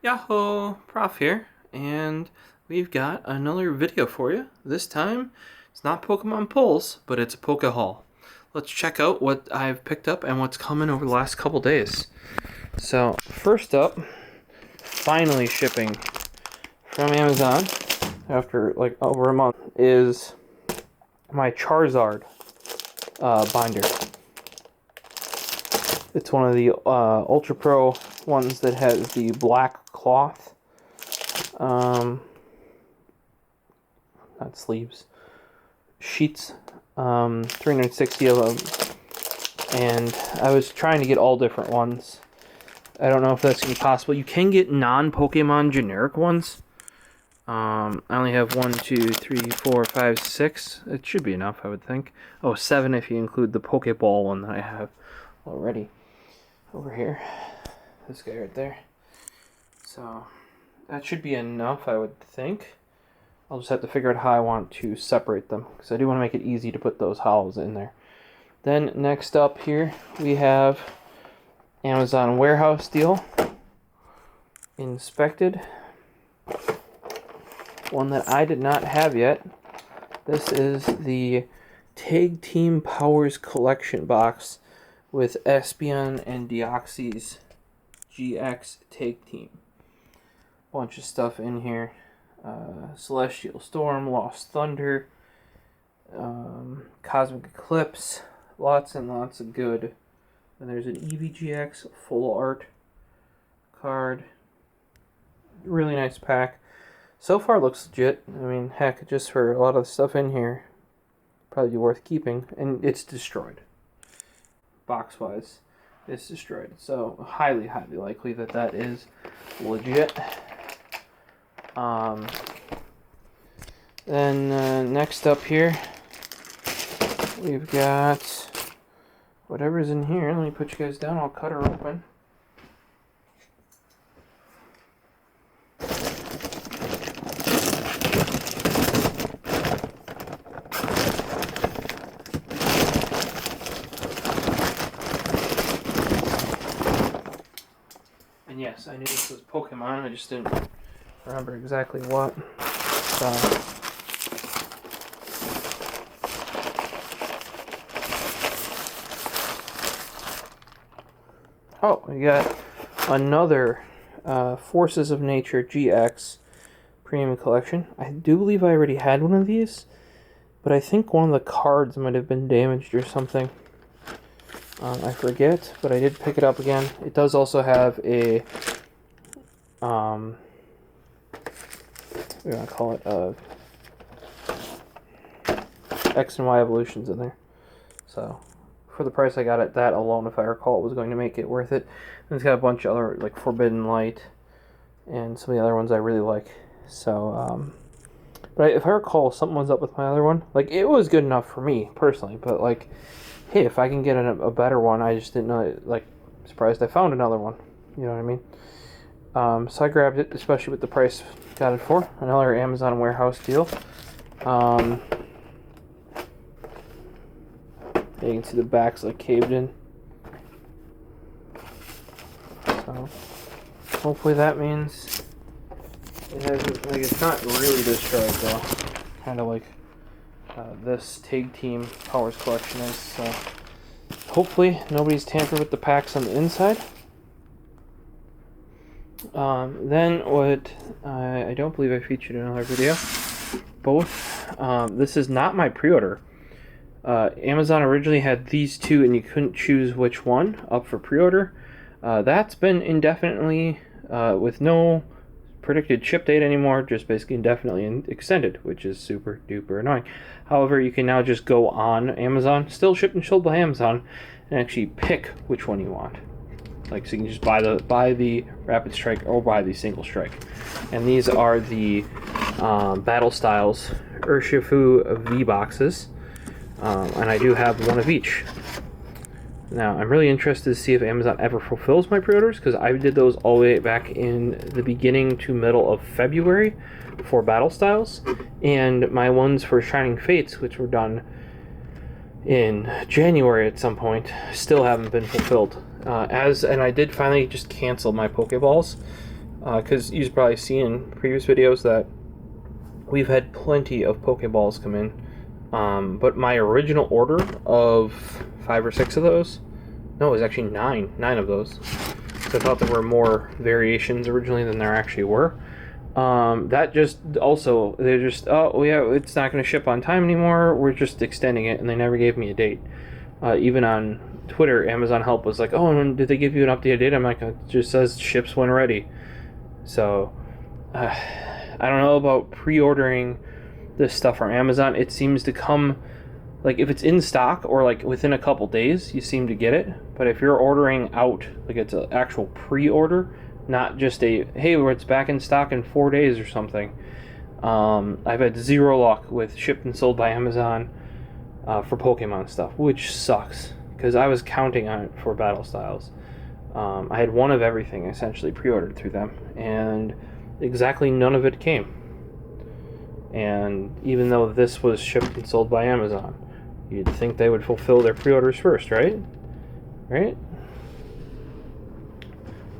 Yahoo! Prof here, and we've got another video for you. This time, it's not Pokemon Pulls, but it's a Poke Haul. Let's check out what I've picked up and what's coming over the last couple days. So, first up, finally shipping from Amazon, after like over a month, is my Charizard binder. It's one of the Ultra Pro ones that has the black cloth, not sleeves, sheets, 360 of them, and I was trying to get all different ones. I don't know if that's going to be possible. You can get non-Pokemon generic ones. I only have 1, 2, 3, 4, 5, 6. It should be enough, I would think. Oh, 7 if you include the Pokeball one that I have already over here. This guy right there. So that should be enough, I would think. I'll just have to figure out how I want to separate them, because I do want to make it easy to put those hollows in there. Then next up here we have Amazon warehouse deal. Inspected. One that I did not have yet. This is the Tag Team Powers Collection box with Espeon and Deoxys GX Tag Team. Bunch of stuff in here. Celestial Storm, Lost Thunder, Cosmic Eclipse, lots and lots of good. And there's an EVGX full art card. Really nice pack. So far looks legit. I mean, heck, just for a lot of the stuff in here, probably worth keeping. And it's destroyed. Box-wise, it's destroyed. So, highly, highly likely that that is legit. Then next up here, we've got whatever's in here. Let me put you guys down. I'll cut her open. And yes, I knew this was Pokemon. I just didn't remember exactly what. So. Oh, we got another Forces of Nature GX Premium Collection. I do believe I already had one of these, but I think one of the cards might have been damaged or something. I forget, but I did pick it up again. It does also have a, what do you want to call it, X and Y evolutions in there. So, for the price I got it, that alone, if I recall, it was going to make it worth it. And it's got a bunch of other, like Forbidden Light, and some of the other ones I really like. So, but if I recall, something was up with my other one. Like, it was good enough for me, personally, but, like, hey, if I can get a better one, I just didn't know, like, surprised I found another one. You know what I mean? So I grabbed it, especially with the price got it for. Another Amazon warehouse deal. You can see the back's like caved in. So hopefully that means it hasn't, like, it's not really destroyed though. Kind of like this Tag Team Powers collection is. So hopefully nobody's tampered with the packs on the inside. Then what I don't believe I featured in another video. Both. This is not my pre-order. Amazon originally had these two and you couldn't choose which one up for pre-order. That's been indefinitely with no predicted ship date anymore, just basically indefinitely extended, which is super duper annoying. However, you can now just go on Amazon, still shipped and sold by Amazon, and actually pick which one you want. Like, so you can just buy the Rapid Strike or buy the Single Strike. And these are the Battle Styles Urshifu V boxes. And I do have one of each. Now, I'm really interested to see if Amazon ever fulfills my pre-orders, because I did those all the way back in the beginning to middle of February for Battle Styles, and my ones for Shining Fates, which were done in January at some point, still haven't been fulfilled. And I did finally just cancel my Pokeballs. because you've probably seen in previous videos that we've had plenty of Pokeballs come in. But my original order of 5 or 6 of those, no, it was actually 9 of those. So I thought there were more variations originally than there actually were. That just also, they're just, oh yeah, it's not going to ship on time anymore, we're just extending it, and they never gave me a date. Even on Twitter, Amazon Help was like, oh, did they give you an updated date? I'm like, it just says ships when ready. So, I don't know about pre-ordering this stuff from Amazon. It seems to come, like, if it's in stock or like within a couple days, you seem to get it. But if you're ordering out, like it's an actual pre-order, not just a, hey, it's back in stock in 4 days or something. I've had zero luck with shipped and sold by Amazon for Pokemon stuff, which sucks, because I was counting on it for Battle Styles. I had one of everything essentially pre-ordered through them, and exactly none of it came. And even though this was shipped and sold by Amazon, you'd think they would fulfill their pre-orders first, right? Right?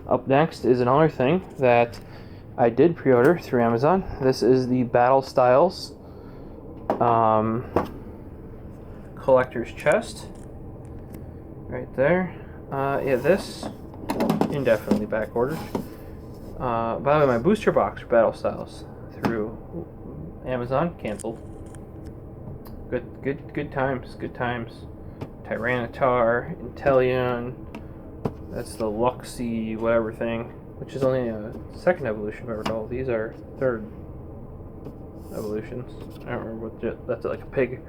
Up next is another thing that I did pre-order through Amazon. This is the Battle Styles collector's chest. Right there. Yeah, this indefinitely back ordered. By the way, my booster box for Battle Styles through Amazon canceled. Good times. Tyranitar, Inteleon. That's the Luxie whatever thing, which is only a second evolution, if I recall. These are third evolutions. I don't remember what that's like a pig.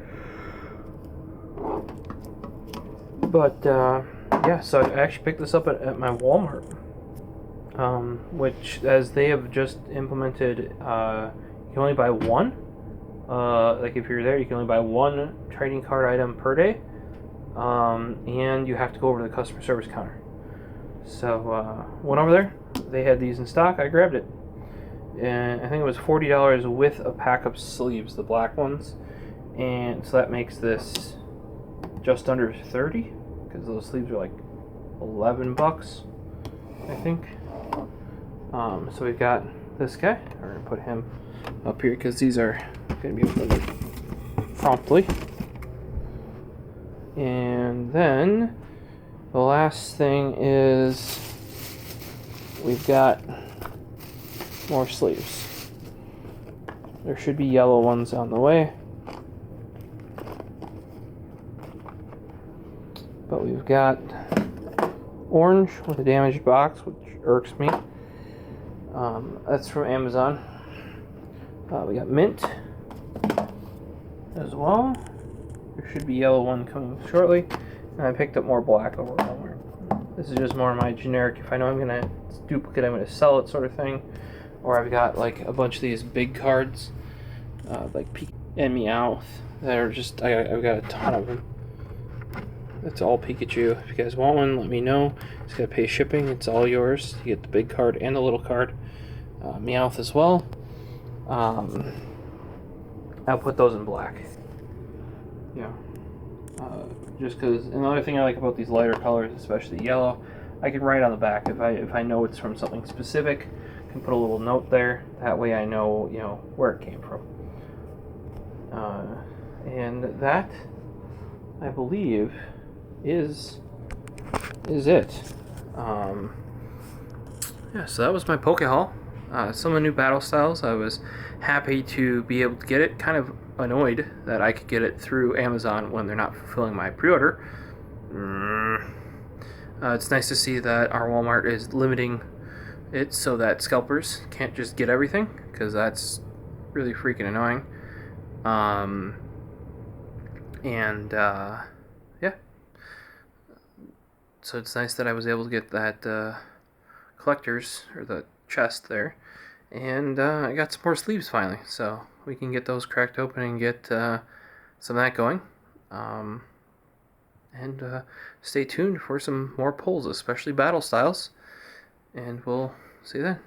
But yeah, so I actually picked this up at my Walmart, which, as they have just implemented, you can only buy one. Like if you're there, you can only buy one trading card item per day, and you have to go over to the customer service counter. So went over there. They had these in stock. I grabbed it, and I think it was $40 with a pack of sleeves, the black ones, and so that makes this just under 30, because those sleeves are like $11, I think. So we've got this guy. We're gonna put him up here because these are gonna be opened promptly. And then the last thing is we've got more sleeves. There should be yellow ones on the way. But we've got orange with a damaged box, which irks me. That's from Amazon. We got mint as well. There should be yellow one coming shortly. And I picked up more black over Walmart. This is just more my generic, if I know I'm going to duplicate, I'm going to sell it sort of thing. Or I've got like a bunch of these big cards, like Pikachu and Meowth, that are just, I've got a ton of them. That's all Pikachu. If you guys want one, let me know. Just gotta pay shipping. It's all yours. You get the big card and the little card. Meowth as well. I'll put those in black. Yeah. Just because another thing I like about these lighter colors, especially yellow, I can write on the back if I know it's from something specific. I can put a little note there. That way I know where it came from. And that, I believe, is it. Yeah, so that was my Poke haul. Some of the new battle styles. I was happy to be able to get it. Kind of annoyed that I could get it through Amazon when they're not fulfilling my pre-order. It's nice to see that our Walmart is limiting it so that scalpers can't just get everything, because that's really freaking annoying. Yeah. So it's nice that I was able to get that collector's, or the chest there. And I got some more sleeves finally, so we can get those cracked open and get some of that going. And stay tuned for some more polls, especially battle styles. And we'll see you then.